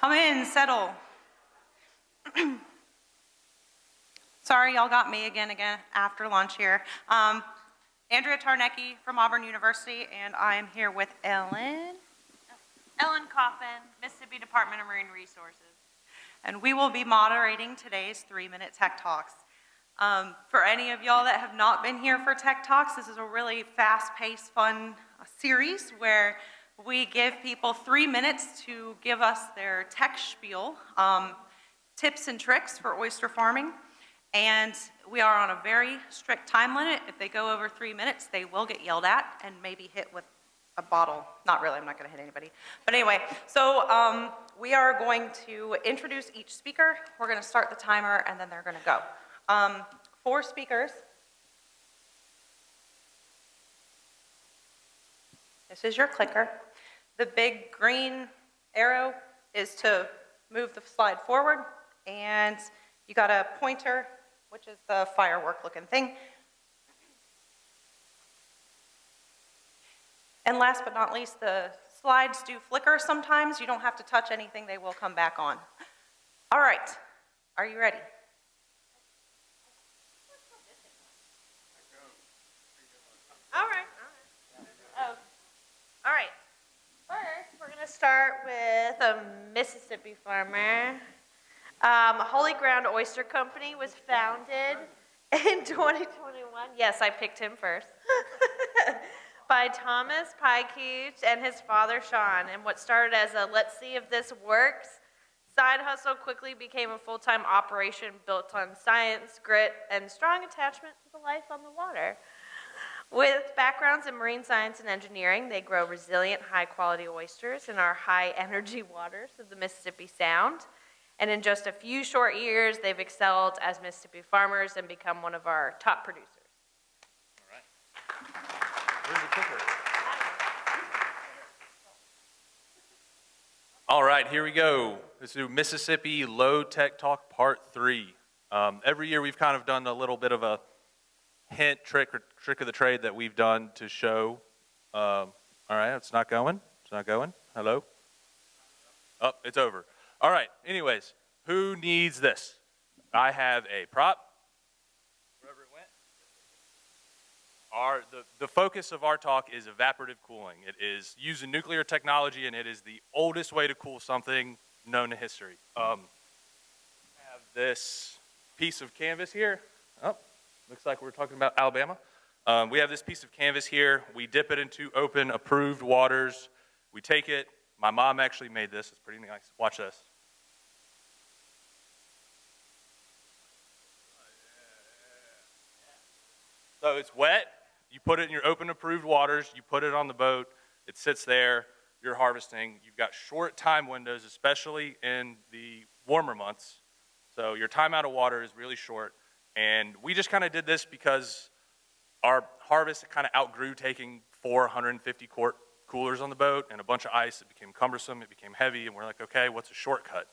Come in, settle. Sorry, y'all got me again after lunch here. Andrea Tarnecki from Auburn University, and I am here with Ellen. Ellen Coffin, Mississippi Department of Marine Resources. And we will be moderating today's 3-minute Tech Talks. For any of y'all that have not been here for Tech Talks, this is a really fast-paced, fun series where we give people 3 minutes to give us their tech spiel, tips and tricks for oyster farming. And we are on a very strict time limit. If they go over 3 minutes, they will get yelled at and maybe hit with a bottle. Not really, I'm not gonna hit anybody. But anyway, so we are going to introduce each speaker. We're gonna start the timer and then they're gonna go. 4 speakers. This is your clicker. The big green arrow is to move the slide forward, and you got a pointer, which is the firework looking thing. And last but not least, the slides do flicker sometimes. You don't have to touch anything, they will come back on. All right, are you ready? All right. Oh. All right. First, we're going to start with a Mississippi farmer. Holy Ground Oyster Company was founded in 2021. Yes, I picked him first. By Thomas Piecuch and his father Sean. And what started as a let's see if this works side hustle quickly became a full-time operation built on science, grit, and strong attachment to the life on the water. With backgrounds in marine science and engineering, they grow resilient, high-quality oysters in our high-energy waters of the Mississippi Sound. And in just a few short years, they've excelled as Mississippi farmers and become one of our top producers. All right. Where's the clicker? All right, here we go. This is Mississippi Low Tech Talk Part 3. Every year we've kind of done a little bit of a hint, trick of the trade that we've done to show. All right, it's not going. It's not going. Hello? Oh, it's over. All right, anyways, who needs this? I have a prop. Wherever it went. The focus of our talk is evaporative cooling. It is using nuclear technology, and it is the oldest way to cool something known to history. I have this piece of canvas here. Oh, looks like we're talking about Alabama. We have this piece of canvas here. We dip it into open, approved waters. We take it. My mom actually made this. It's pretty nice. Watch this. So it's wet. You put it in your open, approved waters. You put it on the boat. It sits there. You're harvesting. You've got short time windows, especially in the warmer months. So your time out of water is really short. And we just kind of did this because our harvest kind of outgrew taking 450 quart coolers on the boat and a bunch of ice. It became cumbersome, it became heavy, and we're like, okay, what's a shortcut?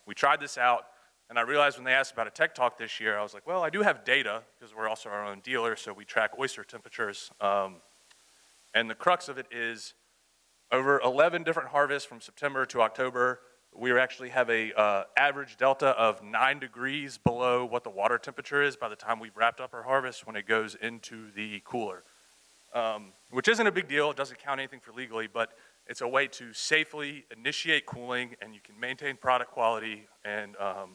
We tried this out, and I realized when they asked about a tech talk this year, I was like, well, I do have data, because we're also our own dealer, so we track oyster temperatures. And the crux of it is, over 11 different harvests from September to October, we actually have a average delta of 9 degrees below what the water temperature is by the time we've wrapped up our harvest when it goes into the cooler. Which isn't a big deal, it doesn't count anything for legally, but it's a way to safely initiate cooling and you can maintain product quality. And I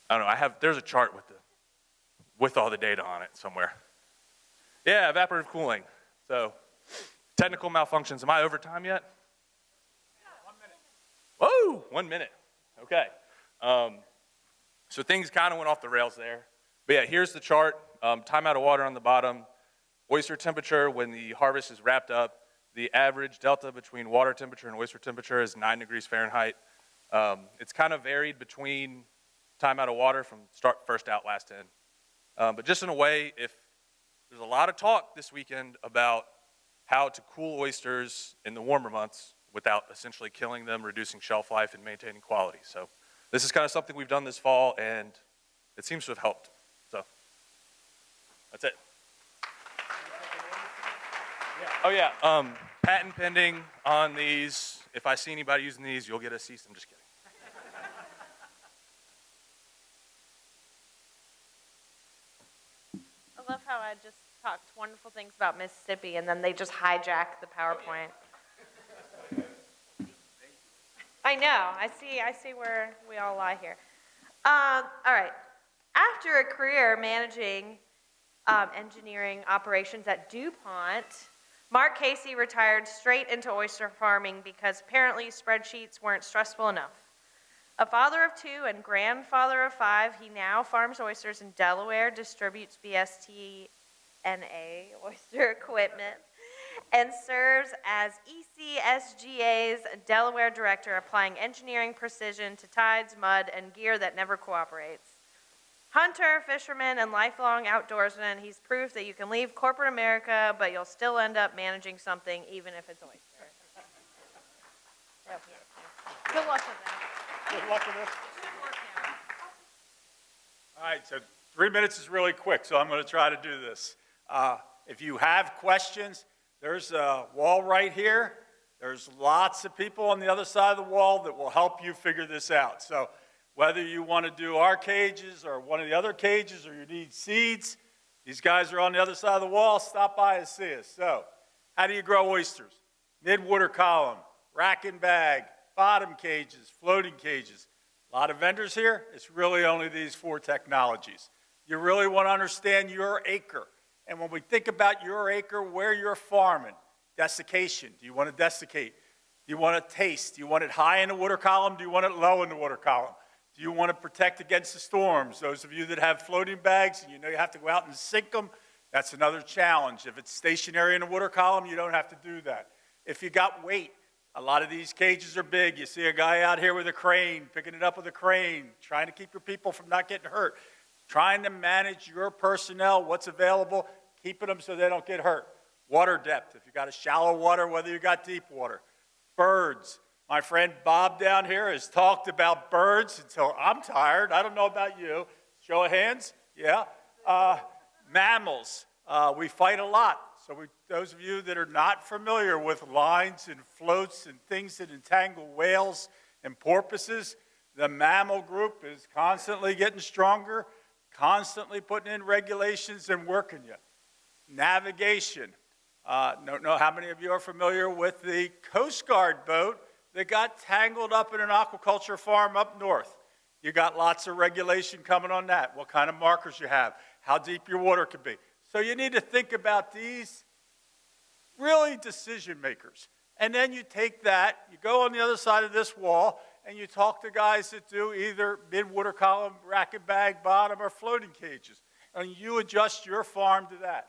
don't know, there's a chart with all the data on it somewhere. Yeah, evaporative cooling. So, technical malfunctions. Am I over time yet? Whoa, 1 minute. Okay. So things kind of went off the rails there. But yeah, here's the chart. Time out of water on the bottom. Oyster temperature when the harvest is wrapped up. The average delta between water temperature and oyster temperature is 9 degrees Fahrenheit. It's kind of varied between time out of water from first out, last in. But just in a way, if there's a lot of talk this weekend about how to cool oysters in the warmer months without essentially killing them, reducing shelf life, and maintaining quality. So this is kind of something we've done this fall, and it seems to have helped. So that's it. Oh yeah, patent pending on these. If I see anybody using these, you'll get a cease. I'm just kidding. I love how I just talked wonderful things about Mississippi and then they just hijacked the PowerPoint. I know. I see where we all lie here. All right. After a career managing engineering operations at DuPont, Mark Casey retired straight into oyster farming because apparently spreadsheets weren't stressful enough. A father of 2 and grandfather of 5, he now farms oysters in Delaware, distributes BSTNA oyster equipment, and serves as ECSGA's Delaware director, applying engineering precision to tides, mud, and gear that never cooperates. Hunter, fisherman, and lifelong outdoorsman, he's proof that you can leave corporate America, but you'll still end up managing something, even if it's oyster. Good luck with that. Good luck with this. All right, so 3 minutes is really quick, so I'm going to try to do this. If you have questions, there's a wall right here. There's lots of people on the other side of the wall that will help you figure this out. So whether you want to do our cages or one of the other cages or you need seeds, these guys are on the other side of the wall. Stop by and see us. So how do you grow oysters? Mid-water column, rack and bag, bottom cages, floating cages. A lot of vendors here. It's really only these 4 technologies. You really want to understand your acre. And when we think about your acre, where you're farming, desiccation. Do you want to desiccate? Do you want to taste? Do you want it high in the water column? Do you want it low in the water column? Do you want to protect against the storms? Those of you that have floating bags and you know you have to go out and sink them, that's another challenge. If it's stationary in the water column, you don't have to do that. If you got weight, a lot of these cages are big. You see a guy out here with a crane, picking it up with a crane, trying to keep your people from not getting hurt, trying to manage your personnel, what's available, keeping them so they don't get hurt. Water depth, if you got a shallow water, whether you got deep water. Birds. My friend Bob down here has talked about birds until I'm tired. I don't know about you. Show of hands? Yeah. Mammals. We fight a lot. So those of you that are not familiar with lines and floats and things that entangle whales and porpoises, the mammal group is constantly getting stronger, constantly putting in regulations and working you. Navigation. Don't know how many of you are familiar with the Coast Guard boat that got tangled up in an aquaculture farm up north. You got lots of regulation coming on that, what kind of markers you have, how deep your water could be. So you need to think about these really decision makers. And then you take that, you go on the other side of this wall, and you talk to guys that do either mid-water column, rack and bag, bottom, or floating cages. And you adjust your farm to that.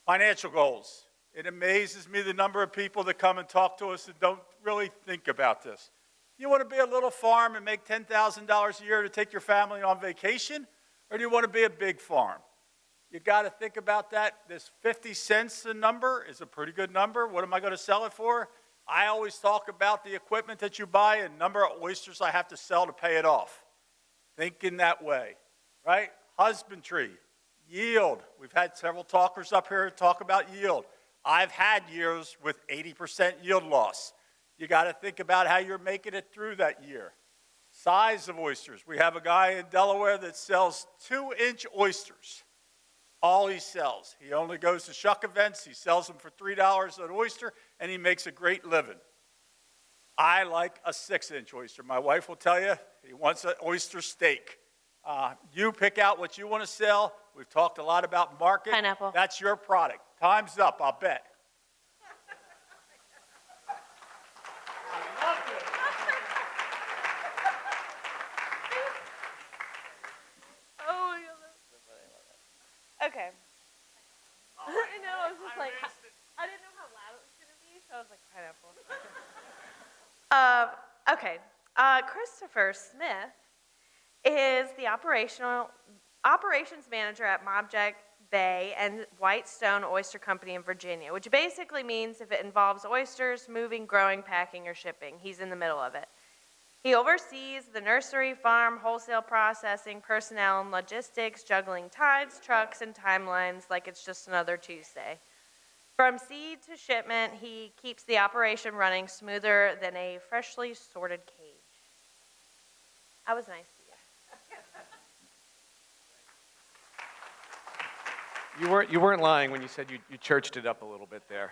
Financial goals. It amazes me the number of people that come and talk to us and don't really think about this. You want to be a little farm and make $10,000 a year to take your family on vacation? Or do you want to be a big farm? You got to think about that. This 50 cents a number is a pretty good number. What am I going to sell it for? I always talk about the equipment that you buy and number of oysters I have to sell to pay it off. Think in that way, right? Husbandry, yield. We've had several talkers up here talk about yield. I've had years with 80% yield loss. You got to think about how you're making it through that year. Size of oysters. We have a guy in Delaware that sells 2-inch oysters. All he sells. He only goes to shuck events. He sells them for $3 an oyster, and he makes a great living. I like a 6-inch oyster. My wife will tell you he wants an oyster steak. You pick out what you want to sell. We've talked a lot about market. Pineapple. That's your product. Time's up, I'll bet. Oh, my God, that's so funny. I love it. Okay. I know, I was just like, I didn't know how loud it was going to be, so I was like, pineapple. Okay. Christopher Smith is the operations manager at Mobjack Bay and Whitestone Oyster Company in Virginia, which basically means if it involves oysters, moving, growing, packing, or shipping, he's in the middle of it. He oversees the nursery, farm, wholesale processing, personnel, and logistics, juggling tides, trucks, and timelines like it's just another Tuesday. From seed to shipment, he keeps the operation running smoother than a freshly sorted cage. I was nice to you. You weren't lying when you said you churched it up a little bit there.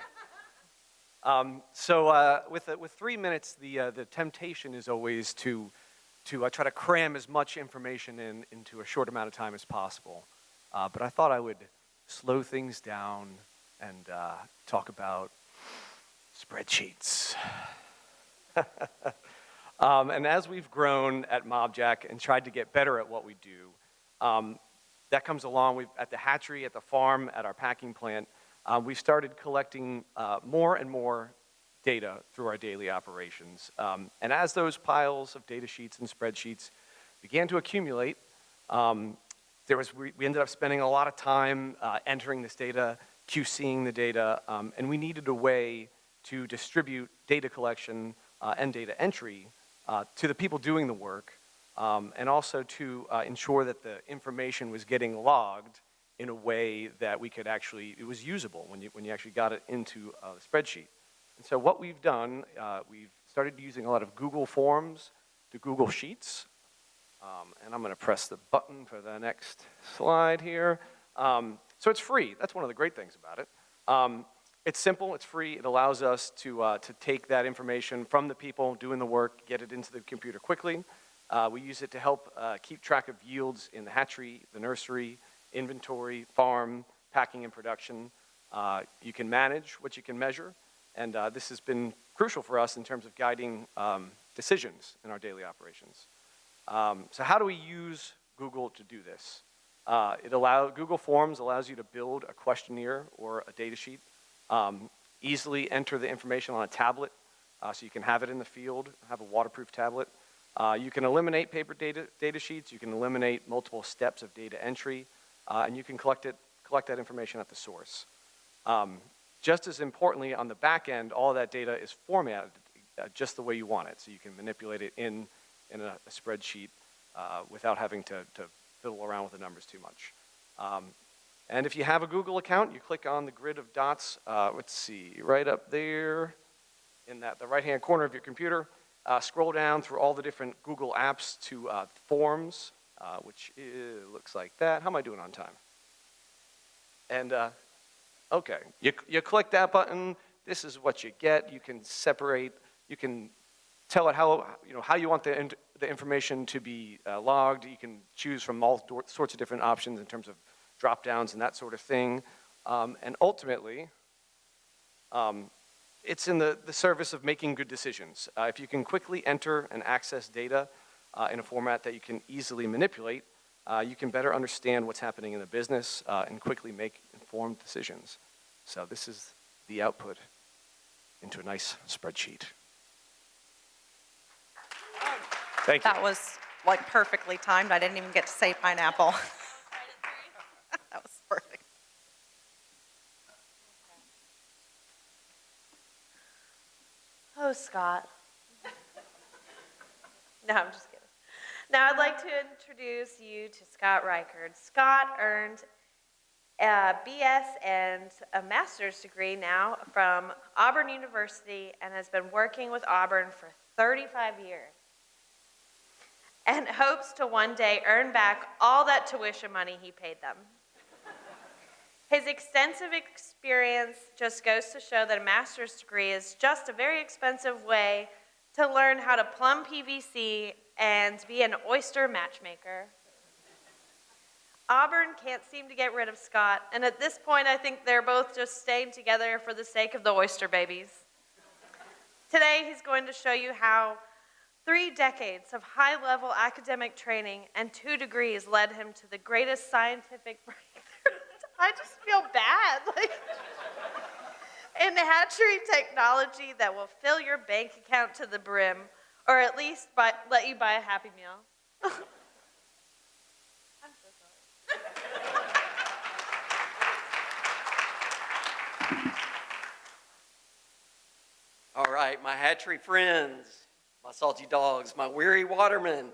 With 3 minutes, the temptation is always to try to cram as much information into a short amount of time as possible. But I thought I would slow things down and talk about spreadsheets. And as we've grown at MobJack and tried to get better at what we do, that comes along. At the hatchery, at the farm, at our packing plant, we started collecting more and more data through our daily operations. And as those piles of data sheets and spreadsheets began to accumulate, we ended up spending a lot of time entering this data, QCing the data, and we needed a way to distribute data collection and data entry to the people doing the work, and also to ensure that the information was getting logged in a way that we could actually, it was usable when you actually got it into the spreadsheet. And so what we've done, we've started using a lot of Google Forms to Google Sheets. And I'm going to press the button for the next slide here. So it's free. That's one of the great things about it. It's simple. It's free. It allows us to take that information from the people doing the work, get it into the computer quickly. We use it to help keep track of yields in the hatchery, the nursery, inventory, farm, packing, and production. You can manage what you can measure. And this has been crucial for us in terms of guiding decisions in our daily operations. So how do we use Google to do this? Google Forms allows you to build a questionnaire or a data sheet, easily enter the information on a tablet, so you can have it in the field, have a waterproof tablet. You can eliminate paper data sheets, you can eliminate multiple steps of data entry, and you can collect that information at the source. Just as importantly, on the back end, all of that data is formatted just the way you want it, so you can manipulate it in a spreadsheet without having to fiddle around with the numbers too much. And if you have a Google account, you click on the grid of dots, let's see, right up there in the right-hand corner of your computer, scroll down through all the different Google apps to Forms, which looks like that. How am I doing on time? And okay, you click that button, this is what you get. You can separate, you can tell it how you want the information to be logged. You can choose from all sorts of different options in terms of drop downs and that sort of thing. And ultimately, it's in the service of making good decisions. If you can quickly enter and access data in a format that you can easily manipulate, you can better understand what's happening in the business and quickly make informed decisions. So this is the output into a nice spreadsheet. Thank you. That was like perfectly timed. I didn't even get to say pineapple. That was perfect. Oh, Scott. No, I'm just kidding. Now I'd like to introduce you to Scott Rikard. Scott earned a BS and a master's degree now from Auburn University and has been working with Auburn for 35 years and hopes to one day earn back all that tuition money he paid them. His extensive experience just goes to show that a master's degree is just a very expensive way to learn how to plumb PVC and be an oyster matchmaker. Auburn can't seem to get rid of Scott, and at this point I think they're both just staying together for the sake of the oyster babies. Today he's going to show you how 3 decades of high-level academic training and 2 degrees led him to the greatest scientific breakthrough. I just feel bad. In hatchery technology that will fill your bank account to the brim, or at least let you buy a Happy Meal. I'm so sorry. All right, my hatchery friends, my salty dogs, my weary watermen,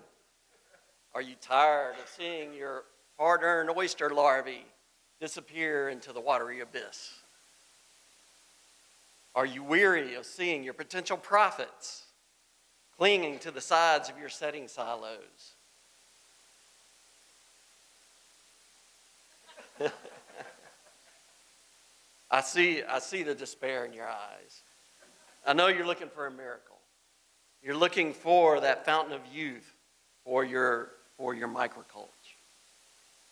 are you tired of seeing your hard-earned oyster larvae disappear into the watery abyss? Are you weary of seeing your potential profits clinging to the sides of your setting silos? I see the despair in your eyes. I know you're looking for a miracle. You're looking for that fountain of youth for your microculture.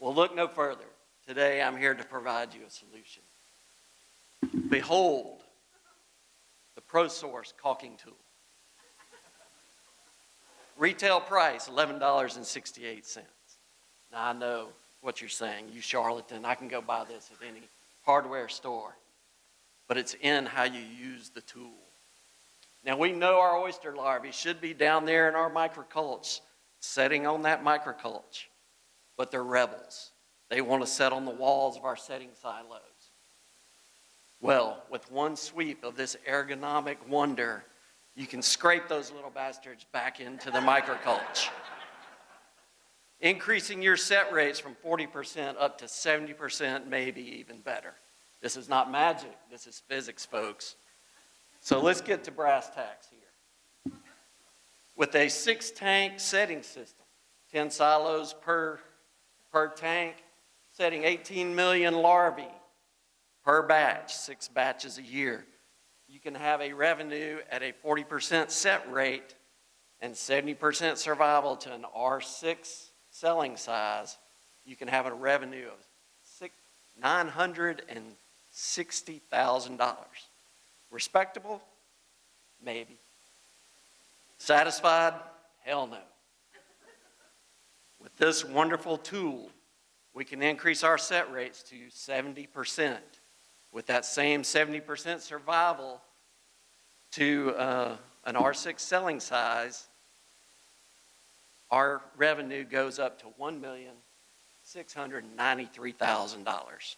Well, look no further. Today, I'm here to provide you a solution. Behold, the ProSource caulking tool. Retail price, $11.68. Now, I know what you're saying. You charlatan, I can go buy this at any hardware store. But it's in how you use the tool. Now, we know our oyster larvae should be down there in our microculture, setting on that microculture. But they're rebels. They want to set on the walls of our setting silos. Well, with one sweep of this ergonomic wonder, you can scrape those little bastards back into the microculture. Increasing your set rates from 40% up to 70%, maybe even better. This is not magic, this is physics, folks. So let's get to brass tacks here. With a 6-tank setting system, 10 silos per tank, setting 18 million larvae per batch, 6 batches a year. You can have a revenue at a 40% set rate and 70% survival to an R6 selling size. You can have a revenue of $960,000. Respectable? Maybe. Satisfied? Hell no. With this wonderful tool, we can increase our set rates to 70%. With that same 70% survival to an R6 selling size, our revenue goes up to $1,693,000.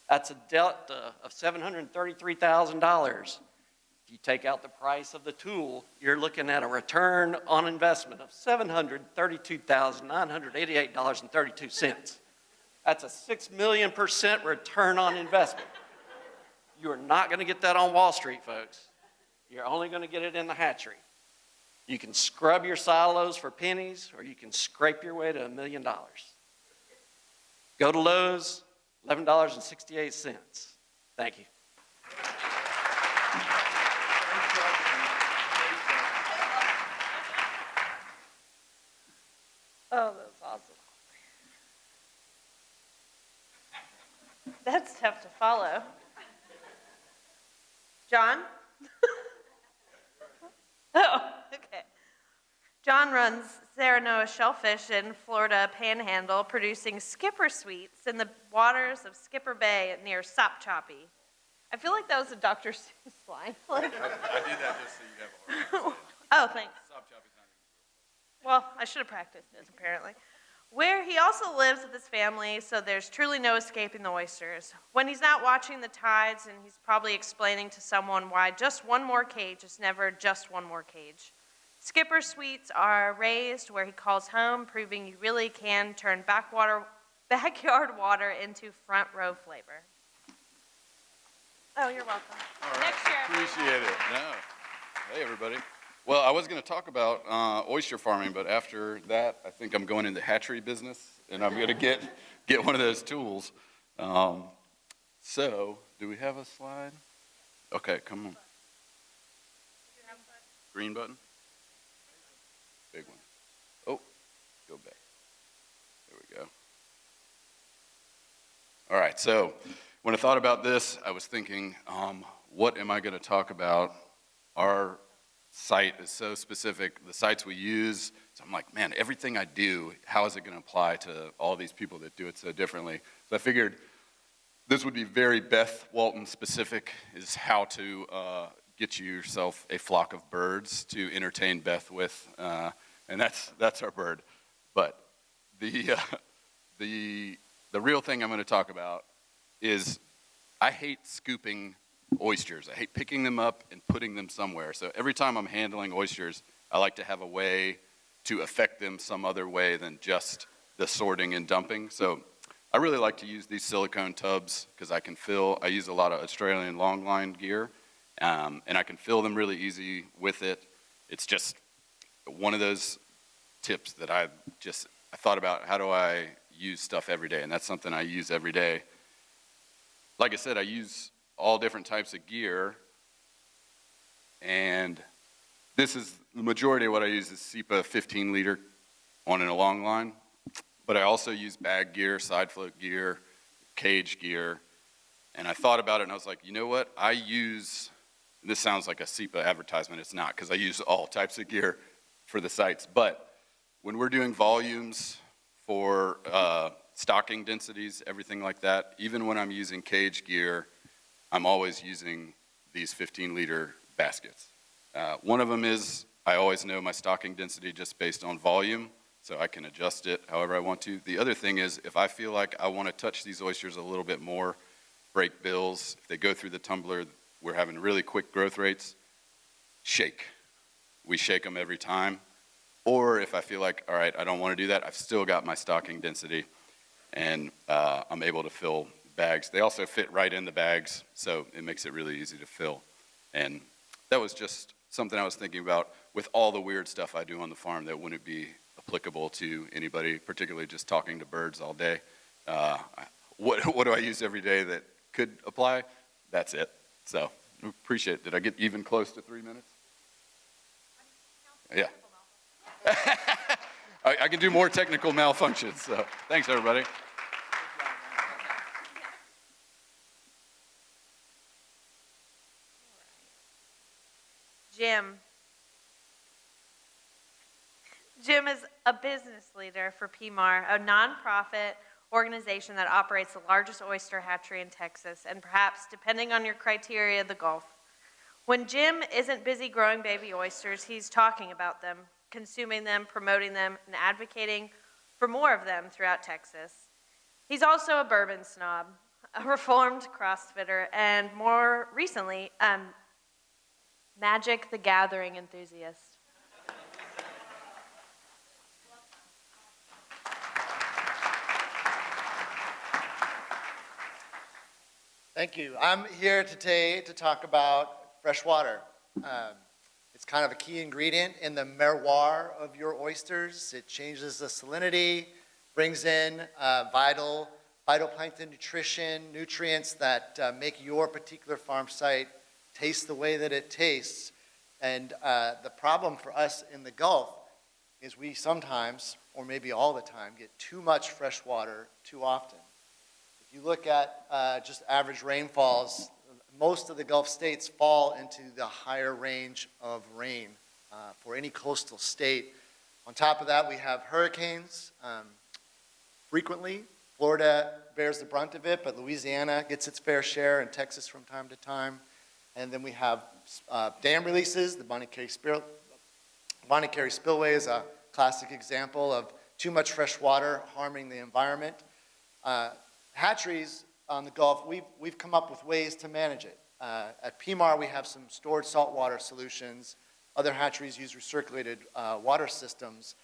That's a delta of $733,000. If you take out the price of the tool, you're looking at a return on investment of $732,988.32. That's a 6 million % return on investment. You are not going to get that on Wall Street, folks. You're only going to get it in the hatchery. You can scrub your silos for pennies, or you can scrape your way to $1 million. Go to Lowe's, $11.68. Thank you. Oh, that's awesome. That's tough to follow. John? Oh, okay. John runs Serenoa Shellfish in Florida Panhandle, producing skipper sweets in the waters of Skipper Bay near Sopchoppy. I feel like that was a Dr. Seuss line. I did that just so you have a hard time. Oh, thanks. Sopchoppy's not even Well, I should have practiced it, apparently. Where he also lives with his family, so there's truly no escaping the oysters. When he's not watching the tides, and he's probably explaining to someone why just one more cage is never just one more cage. Skipper sweets are raised where he calls home, proving you really can turn backyard water into front row flavor. Oh, you're welcome. All right. Next year. Appreciate it. No. Hey, everybody. Well, I was going to talk about oyster farming, but after that, I think I'm going into hatchery business, and I'm going to get one of those tools. So, do we have a slide? Okay, come on. Green button? Big one. Oh, go back. There we go. All right, so when I thought about this, I was thinking, what am I going to talk about? Our site is so specific, the sites we use, so I'm like, man, everything I do, how is it going to apply to all these people that do it so differently? So I figured this would be very Beth Walton specific, is how to get yourself a flock of birds to entertain Beth with, and that's our bird. But the real thing I'm going to talk about is I hate scooping oysters. I hate picking them up and putting them somewhere. So every time I'm handling oysters, I like to have a way to affect them some other way than just the sorting and dumping. So I really like to use these silicone tubs because I use a lot of Australian longline gear, And I can fill them really easy with it. It's just one of those tips that I thought about, how do I use stuff every day? And that's something I use every day. Like I said, I use all different types of gear, and this is the majority of what I use is SEPA 15 liter on a long line, but I also use bag gear, side float gear, cage gear, and I thought about it and I was like, you know what, I use, this sounds like a SEPA advertisement, it's not, because I use all types of gear for the sites, but when we're doing volumes for stocking densities, everything like that, even when I'm using cage gear, I'm always using these 15 liter baskets. One of them is, I always know my stocking density just based on volume, so I can adjust it however I want to. The other thing is, if I feel like I want to touch these oysters a little bit more, break bills, if they go through the tumbler, we're having really quick growth rates, shake. We shake them every time. Or if I feel like, all right, I don't want to do that, I've still got my stocking density, and I'm able to fill bags. They also fit right in the bags, so it makes it really easy to fill. And that was just something I was thinking about with all the weird stuff I do on the farm that wouldn't be applicable to anybody, particularly just talking to birds all day. What do I use every day that could apply? That's it. So appreciate it. Did I get even close to 3 minutes? Yeah. I can do more technical malfunctions, so thanks, everybody. Jim. Jim is a business leader for PMAR, a nonprofit organization that operates the largest oyster hatchery in Texas, and perhaps, depending on your criteria, the Gulf. When Jim isn't busy growing baby oysters, he's talking about them, consuming them, promoting them, and advocating for more of them throughout Texas. He's also a bourbon snob, a reformed CrossFitter, and more recently, Magic the Gathering enthusiast. Thank you. I'm here today to talk about fresh water. It's kind of a key ingredient in the terroir of your oysters. It changes the salinity, brings in vital phytoplankton nutrients that make your particular farm site taste the way that it tastes. And the problem for us in the Gulf is we sometimes, or maybe all the time, get too much fresh water too often. If you look at just average rainfalls, most of the Gulf states fall into the higher range of rain for any coastal state. On top of that, we have hurricanes frequently. Florida bears the brunt of it, but Louisiana gets its fair share, and Texas from time to time. And then we have dam releases. The Bonnie Carey Spillway is a classic example of too much fresh water harming the environment. Hatcheries on the Gulf, we've come up with ways to manage it. At PMAR, we have some stored saltwater solutions. Other hatcheries use recirculated water systems.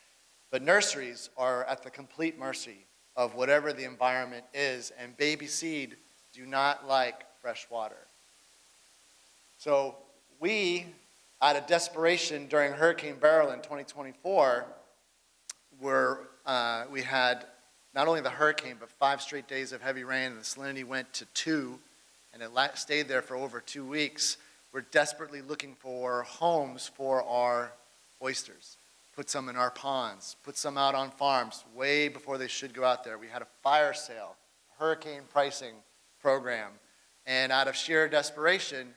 But nurseries are at the complete mercy of whatever the environment is, and baby seed do not like fresh water. So we, out of desperation during Hurricane Beryl in 2024, we had not only the hurricane, but 5 straight days of heavy rain, and the salinity went to 2, and it stayed there for over 2 weeks. We're desperately looking for homes for our oysters. Put some in our ponds, put some out on farms way before they should go out there. We had a fire sale, hurricane pricing program, and out of sheer desperation,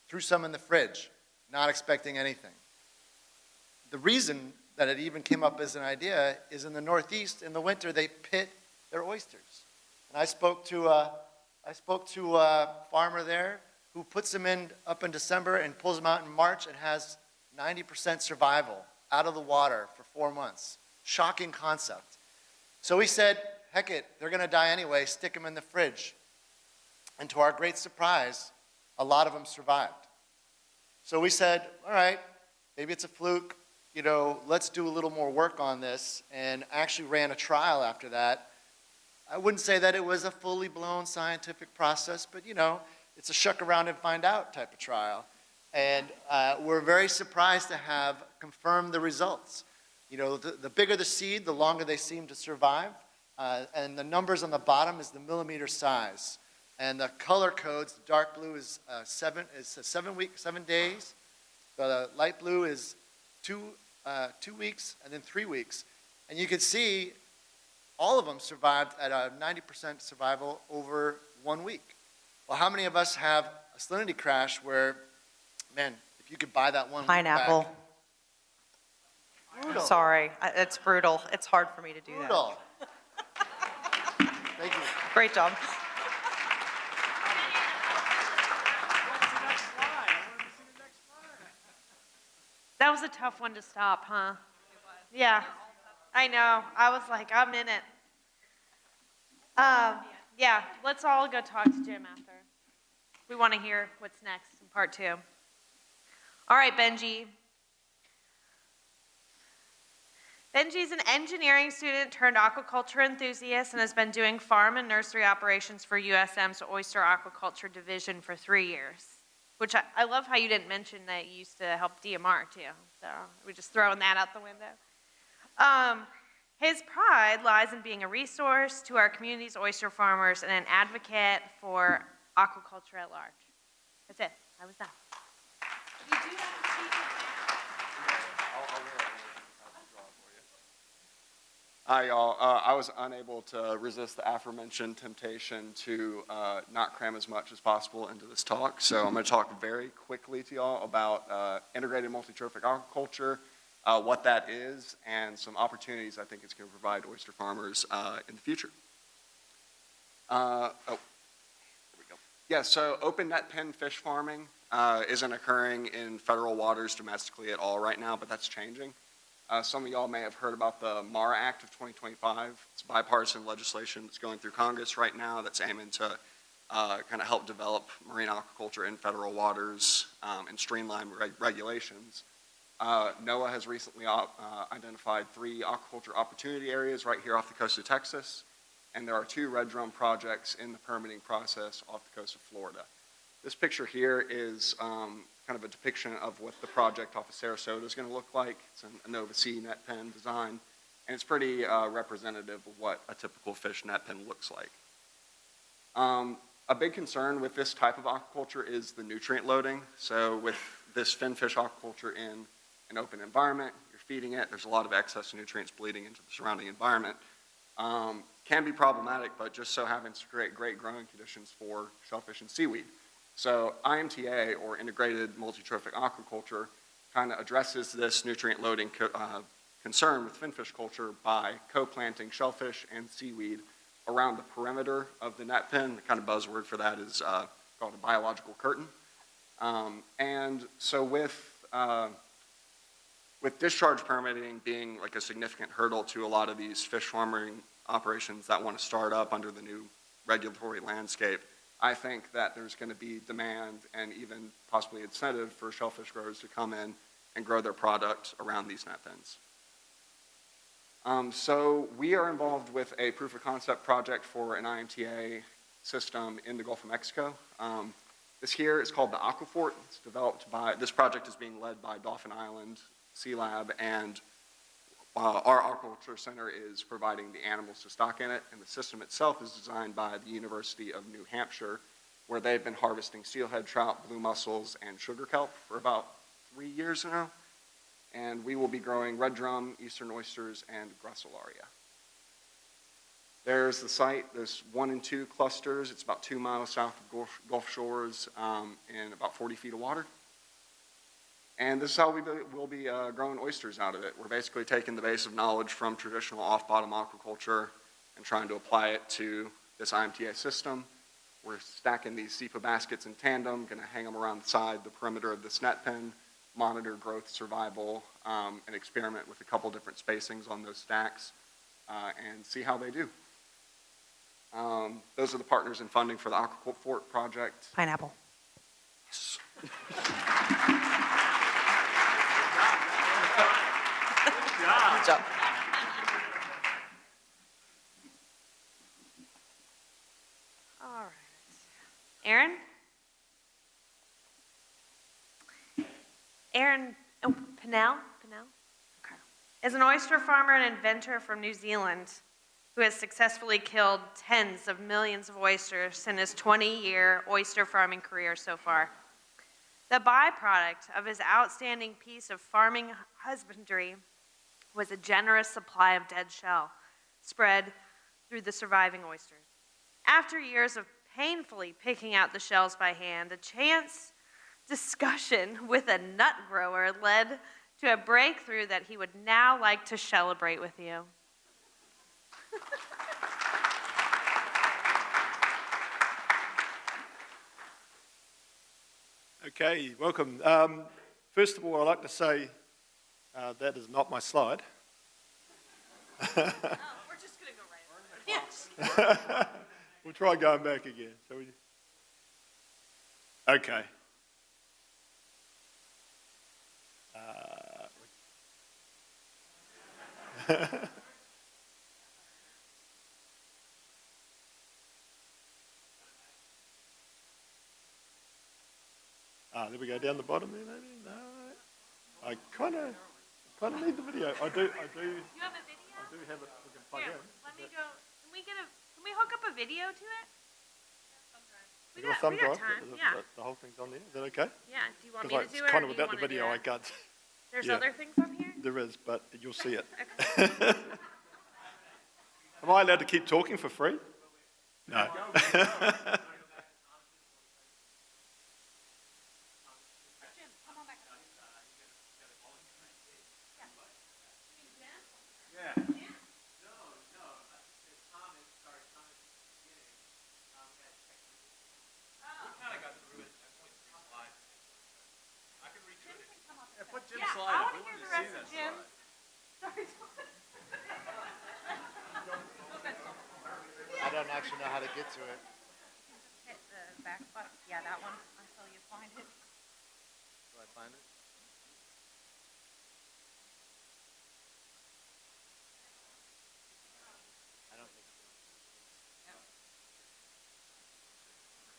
threw some in the fridge, not expecting anything. The reason that it even came up as an idea is in the Northeast, in the winter, they pit their oysters. And I spoke to a farmer there who puts them in up in December and pulls them out in March and has 90% survival out of the water for 4 months. Shocking concept. So we said, heck it, they're gonna die anyway, stick them in the fridge. And to our great surprise, a lot of them survived. So we said, all right, maybe it's a fluke, let's do a little more work on this, and actually ran a trial after that. I wouldn't say that it was a fully blown scientific process, but it's a shuck around and find out type of trial. And we're very surprised to have confirmed the results. You know, the bigger the seed, the longer they seem to survive. And the numbers on the bottom is the millimeter size. And the color codes, the dark blue is 7 days. The light blue is 2 weeks, and then 3 weeks. And you can see all of them survived at a 90% survival over 1 week. Well, how many of us have a salinity crash where, man, if you could buy that 1 week Pineapple. back. Brutal. Sorry, it's brutal. It's hard for me to do that. Brutal. Thank you. Great job. That was a tough one to stop, huh? Yeah, I know. I was like, I'm in it. Yeah, let's all go talk to Jim after. We want to hear what's next in part 2. All right, Benji. Benji's an engineering student turned aquaculture enthusiast and has been doing farm and nursery operations for USM's Oyster Aquaculture Division for 3 years. Which I love how you didn't mention that you used to help DMR too. So we're just throwing that out the window. His pride lies in being a resource to our community's oyster farmers and an advocate for aquaculture at large. That's it. That was that. You do have to speak it Hi, y'all. I was unable to resist the aforementioned temptation to not cram as much as possible into this talk, so I'm going to talk very quickly to y'all about integrated multi-trophic aquaculture, what that is, and some opportunities I think it's going to provide oyster farmers in the future. There we go. Yeah, so open net pen fish farming isn't occurring in federal waters domestically at all right now, but that's changing. Some of y'all may have heard about the PMAR Act of 2025. It's bipartisan legislation that's going through Congress right now that's aiming to kind of help develop marine aquaculture in federal waters and streamline regulations. NOAA has recently identified 3 aquaculture opportunity areas right here off the coast of Texas, and there are 2 red drum projects in the permitting process off the coast of Florida. This picture here is kind of a depiction of what the project off of Sarasota is going to look like. It's a Nova C net pen design, and it's pretty representative of what a typical fish net pen looks like. A big concern with this type of aquaculture is the nutrient loading. So with this finfish aquaculture in an open environment, you're feeding it, there's a lot of excess nutrients bleeding into the surrounding environment. Can be problematic, but just so happens to create great growing conditions for shellfish and seaweed. So IMTA, or Integrated Multi-Trophic Aquaculture, kind of addresses this nutrient loading concern with finfish culture by co-planting shellfish and seaweed around the perimeter of the net pen. The kind of buzzword for that is called a biological curtain. And so with discharge permitting being like a significant hurdle to a lot of these fish farming operations that want to start up under the new regulatory landscape, I think that there's going to be demand and even possibly incentive for shellfish growers to come in and grow their product around these net pens. So we are involved with a proof of concept project for an IMTA system in the Gulf of Mexico. This here is called the Aqua Fort. It's developed by, this project is being led by Dauphin Island Sea Lab, and our aquaculture center is providing the animals to stock in it, and the system itself is designed by the University of New Hampshire, where they've been harvesting steelhead trout, blue mussels, and sugar kelp for about 3 years now. And we will be growing red drum, eastern oysters, and gracilaria. There's the site. There's 1 and 2 clusters. It's about 2 miles south of Gulf Shores in about 40 feet of water. And this is how we'll be growing oysters out of it. We're basically taking the base of knowledge from traditional off-bottom aquaculture and trying to apply it to this IMTA system. We're stacking these SEPA baskets in tandem, going to hang them around the side, the perimeter of this net pen, monitor growth, survival, and experiment with a couple different spacings on those stacks and see how they do. Those are the partners in funding for the Aqua Fort project. Pineapple. Yes. Good job. All right. Aaron? Pannell? Okay. Is an oyster farmer and inventor from New Zealand who has successfully killed tens of millions of oysters in his 20-year oyster farming career so far. The byproduct of his outstanding piece of farming husbandry was a generous supply of dead shell spread through the surviving oysters. After years of painfully picking out the shells by hand, a chance discussion with a nut grower led to a breakthrough that he would now like to celebrate with you. Okay, welcome. First of all, I'd like to say that is not my slide. We're just going to go right over. We'll try going back again. Shall we? Okay. There we go, down the bottom there, maybe? No. I kind of need the video. I do. You have a video? I do have it. We can plug Here, in. let me go. Can we hook up a video to it? We You got got thumb drive? time, yeah. The whole thing's on there. Is that okay? Yeah, do you want Because me to do it's it, kind or of do you without the want to do video, I it? can't. There's yeah. other things on here? There is, but you'll see it. Okay. Am I allowed to keep talking for free? No. Yeah, I want to hear the rest of Jim. Sorry. I don't actually know how to get to it. Hit the back button. Yeah, that one, until you find it. Do I find it? I don't think so.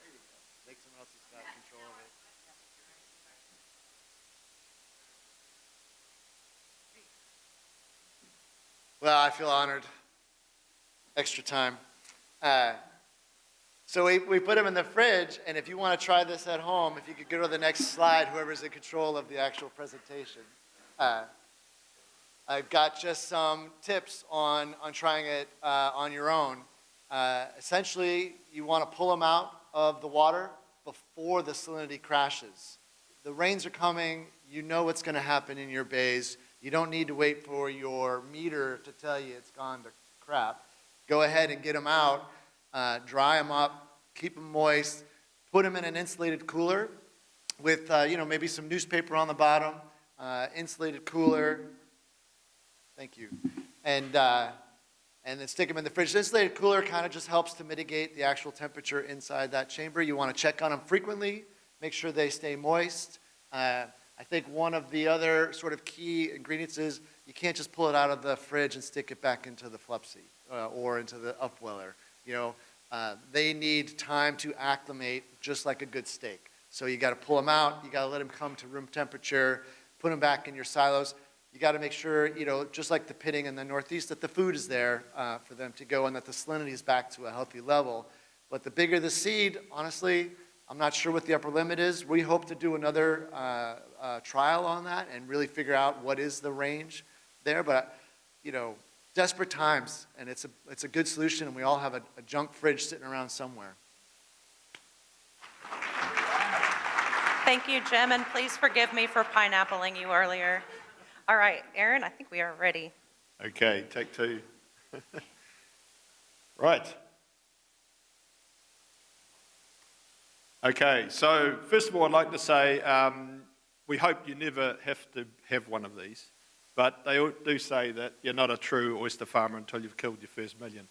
There you go. I think someone else has got control of it. Well, I feel honored. Extra time. So we put them in the fridge, and if you want to try this at home, if you could go to the next slide, whoever's in control of the actual presentation. I've got just some tips on trying it on your own. Essentially, you want to pull them out of the water before the salinity crashes. The rains are coming. You know what's going to happen in your bays. You don't need to wait for your meter to tell you it's gone to crap. Go ahead and get them out, dry them up, keep them moist, put them in an insulated cooler with maybe some newspaper on the bottom, insulated cooler. Thank you. And then stick them in the fridge. The insulated cooler kind of just helps to mitigate the actual temperature inside that chamber. You want to check on them frequently, make sure they stay moist. I think one of the other sort of key ingredients is you can't just pull it out of the fridge and stick it back into the flupsy or into the upweller. They need time to acclimate just like a good steak. So you got to pull them out. You got to let them come to room temperature, put them back in your silos. You got to make sure, just like the pitting in the Northeast, that the food is there for them to go and that the salinity is back to a healthy level. But the bigger the seed, honestly, I'm not sure what the upper limit is. We hope to do another trial on that and really figure out what is the range there. But, desperate times, and it's a good solution, and we all have a junk fridge sitting around somewhere. Thank you, Jim, and please forgive me for pineappling you earlier. All right, Aaron, I think we are ready. Okay, take two. Right. Okay, so first of all, I'd like to say we hope you never have to have one of these, but they do say that you're not a true oyster farmer until you've killed your first million.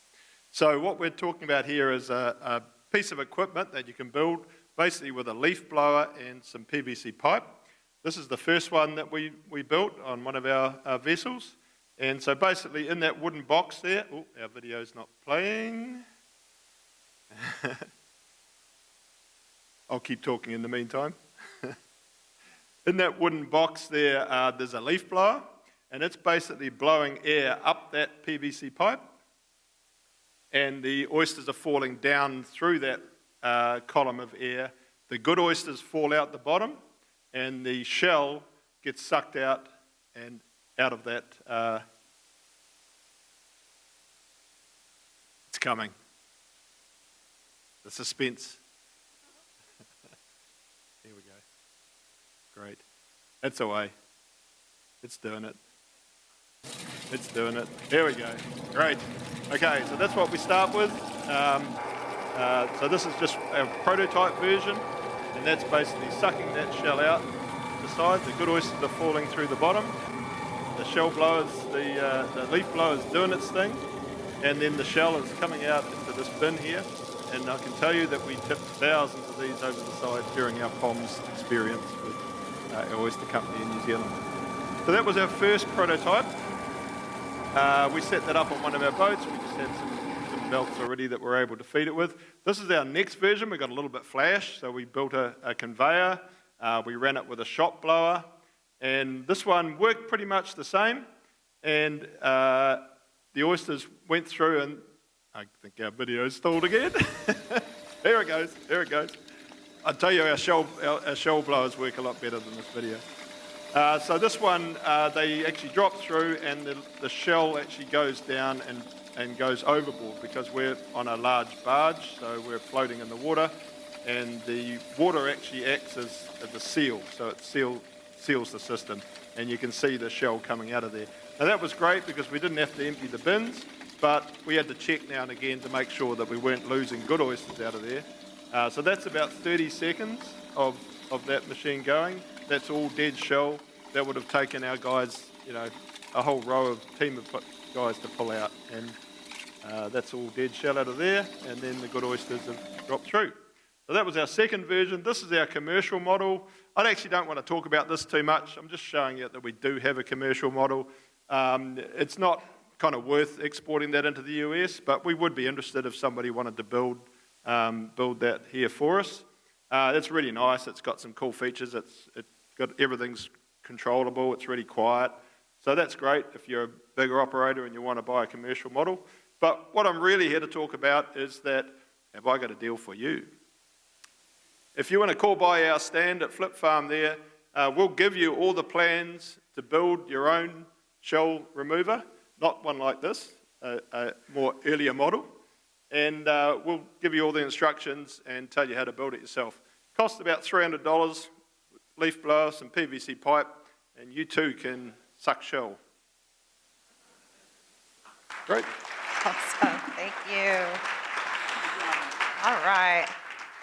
So what we're talking about here is a piece of equipment that you can build basically with a leaf blower and some PVC pipe. This is the first one that we built on one of our vessels. And so basically in that wooden box there, our video's not playing. I'll keep talking in the meantime. In that wooden box there, there's a leaf blower, and it's basically blowing air up that PVC pipe, and the oysters are falling down through that column of air. The good oysters fall out the bottom, and the shell gets sucked out and out of that. It's coming. The suspense. Here we go. Great. That's away. It's doing it. It's doing it. Here we go. Great. Okay, so that's what we start with. So this is just a prototype version, and that's basically sucking that shell out the side. The good oysters are falling through the bottom. The shell blowers, the leaf blower is doing its thing, and then the shell is coming out into this bin here. And I can tell you that we tipped thousands of these over the side during our POMS experience with our oyster company in New Zealand. So that was our first prototype. We set that up on one of our boats. We just had some belts already that we're able to feed it with. This is our next version. We got a little bit flash, so we built a conveyor. We ran it with a shop blower, and this one worked pretty much the same. And the oysters went through, and I think our video's stalled again. Here it goes. Here it goes. I tell you, our shell blowers work a lot better than this video. So this one, they actually drop through, and the shell actually goes down and goes overboard because we're on a large barge, so we're floating in the water, and the water actually acts as a seal, so it seals the system, and you can see the shell coming out of there. Now that was great because we didn't have to empty the bins, but we had to check now and again to make sure that we weren't losing good oysters out of there. So that's about 30 seconds of that machine going. That's all dead shell. That would have taken our guys, a whole row of team of guys to pull out. And that's all dead shell out of there, and then the good oysters have dropped through. So that was our second version. This is our commercial model. I actually don't want to talk about this too much. I'm just showing you that we do have a commercial model. It's not kind of worth exporting that into the US, but we would be interested if somebody wanted to build that here for us. It's really nice. It's got some cool features. It's got everything's controllable. It's really quiet. So that's great if you're a bigger operator and you want to buy a commercial model. But what I'm really here to talk about is that, have I got a deal for you? If you want to call by our stand at Flip Farm there, we'll give you all the plans to build your own shell remover, not one like this, a more earlier model. And we'll give you all the instructions and tell you how to build it yourself. Costs about $300, leaf blower, some PVC pipe, and you too can suck shell. Great. Awesome, thank you. All right.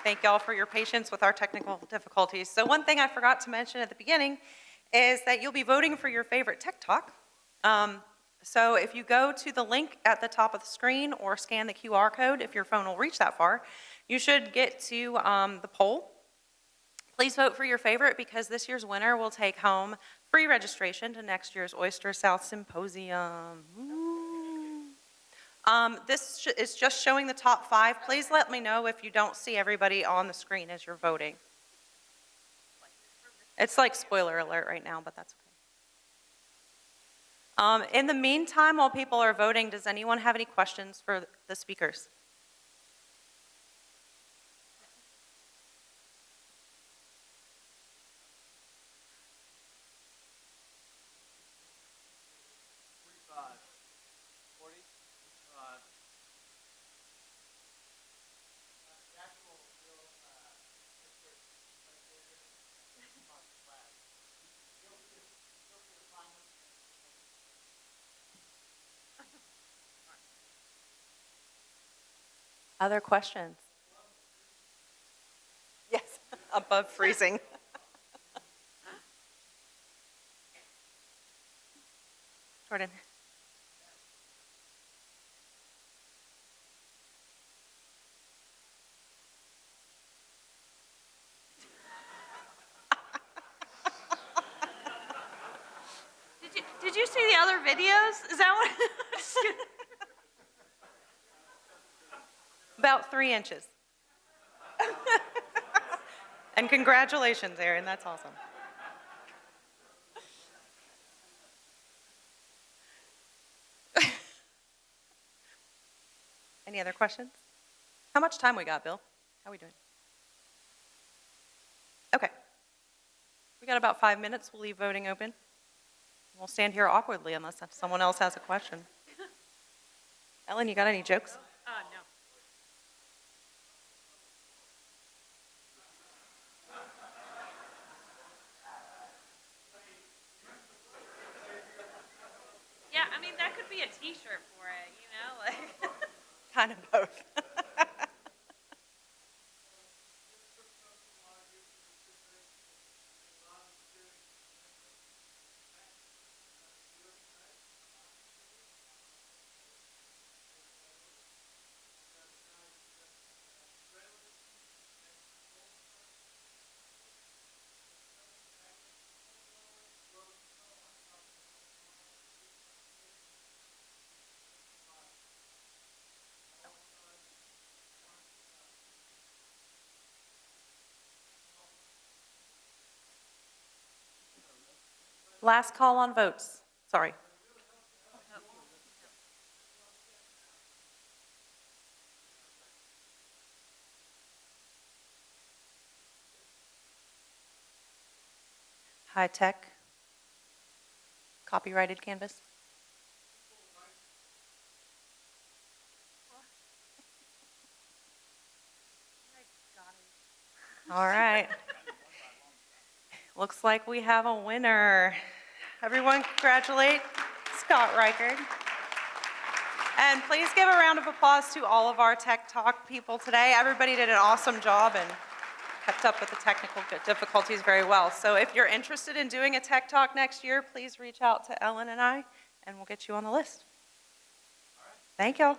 Thank y'all for your patience with our technical difficulties. So one thing I forgot to mention at the beginning is that you'll be voting for your favorite Tech Talk. So if you go to the link at the top of the screen or scan the QR code, if your phone will reach that far, you should get to the poll. Please vote for your favorite because this year's winner will take home free registration to next year's Oyster South Symposium. This is just showing the top 5. Please let me know if you don't see everybody on the screen as you're voting. It's like spoiler alert right now, but that's okay. In the meantime, while people are voting, does anyone have any questions for the speakers? Other questions? Yes, above freezing. Jordan. Did you see the other videos? Is that what? About 3 inches. And congratulations, Aaron, that's awesome. Any other questions? How much time we got, Bill? How are we doing? Okay. We got about 5 minutes. We'll leave voting open. We'll stand here awkwardly unless someone else has a question. Ellen, you got any jokes? No. Yeah, I mean, that could be a t-shirt for it, you know, like. Kind of both. Last call on votes. Sorry. High-tech, copyrighted canvas. All right. Looks like we have a winner. Everyone congratulate Scott Rikard. And please give a round of applause to all of our Tech Talk people today. Everybody did an awesome job and kept up with the technical difficulties very well. So if you're interested in doing a Tech Talk next year, please reach out to Ellen and I, and we'll get you on the list. Thank y'all.